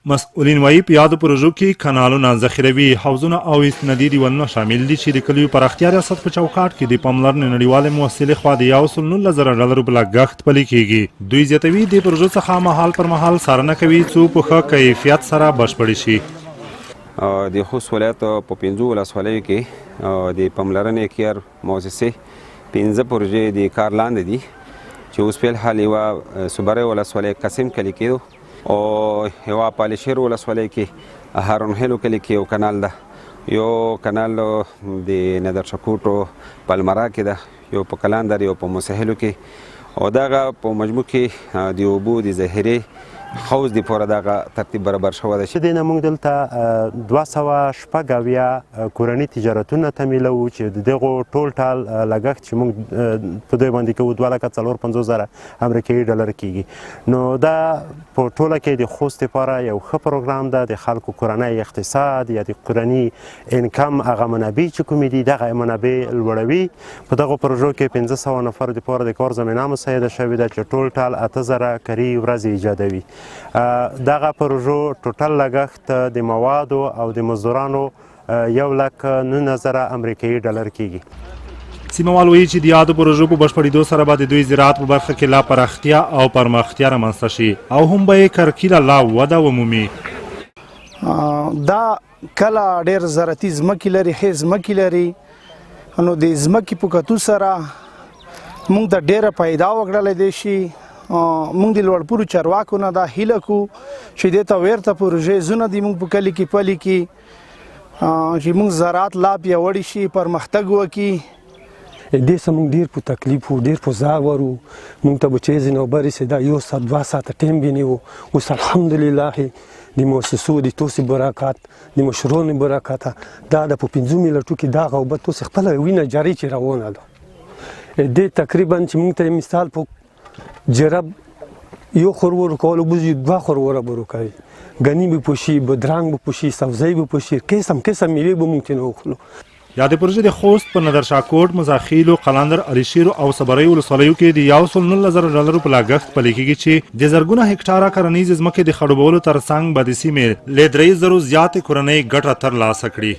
مسؤلین وایي په یادو پروژو کې کانالونه، ذخیروي حوضونه او استنادي دیوالونه شامل دي چې د کلیو پراختیا ریاست په چوکاټ کې د پاملرنې نړیوالې موسسې خوا د $119,000 په لګښت پلي کیږي. دوی زیاتوي د پروژو څخه مهال پر مهال څارنه کوي څو په ښه کیفیت سره بشپړې شي. د خوست ولایت په 15 ولسوالیو کې د پاملرنې کیار موسسې 15 پروژې د کار لاندې دي چې اوس په حال یوه صبرۍ ولسوالۍ قسم کلي کې او یوه پالشیر ولسوالۍ کې هارون هیلو کلي کې یو کانال ده، یو کانال د ندرشکوټو پلمرا کې ده، یو په کلاندر، یو په موسهلو کې، او دغه په مجموع کې د اوبو د ذخیرې حوض د پوره دغه ترتیب برابر شوی دی. چې دینه موږ دلته 286 کورني تجارتونه تمویلوو چې د دغو ټول ټال لګښت چې موږ په دوی باندې کوو 2,450,000 امریکایي ډالر کیږي. نو دا په ټوله کې د خوست لپاره یو ښه پروګرام ده. د خلکو کورنی اقتصاد یا د کورني انکم هغه منابع چې کومې دي دغه منابع لوړوي. په دغو پروژو کې 1500 نفر لپاره د کار زمینه مساعده شوې ده چې ټول ټال 8,000 کاري ورځې ایجادوي. دغه پروژو ټوټل لګښت د موادو او د مزدورانو $1,09,000 امریکایي ډالر کیږي. سیمهوال وایي چې د یادو پروژو په بشپړېدو سره به د دوی زراعت په برخه کې لا پراختیا او پرمختیا رامنځته شي او هم به یې کرکیله لا وده ومومي. دا کله ډېر زراعتي ځمکې لري، ښې ځمکې لري، نو د ځمکې په کتو سره موږ ته ډېره پیدا وکړلی دی شي. موږ د لوړپورو چارواکو نه دا هیله کوو چې دې ته ورته پروژې زونه دي موږ په کلي کې پلي کړي چې موږ زراعت لا پیاوړي شي، پرمختګ وکړي. دې سه موږ ډېر په تکلیف وو، ډېر په زار وو. موږ ته به چې ځینې اوبه رسېده 1 ساعت 2 ساعته ټایم ونیو. اوس الحمدلله د مؤسسو د توسې برکات، د مشرونو برکته دا د په 15 میلټو کې دغه اوبه توسې خپله وینه جاري چې روانه ده. دې تقریبا چې موږ ته مثال په جرب یو خور کولو بوزي 2 خور برو کوي، غنی به پوشي، بدرنګ به پوشي، سبزی به پوشي، قسم قسم میوه به ممکن وخلو. یادې پروژې د خوست په ندرشاکوټ، مزاخیلو، قلندر، علیشیر او صبرۍ ولسوالیو کې د $119,000 په لګښت پلي کیږي چې د زرګونه هکټاره کرنیزې ځمکې د خړوبولو ترڅنګ به د سیمې له 3,000 زیاتې کورنۍ ګټه ترلاسه کړي.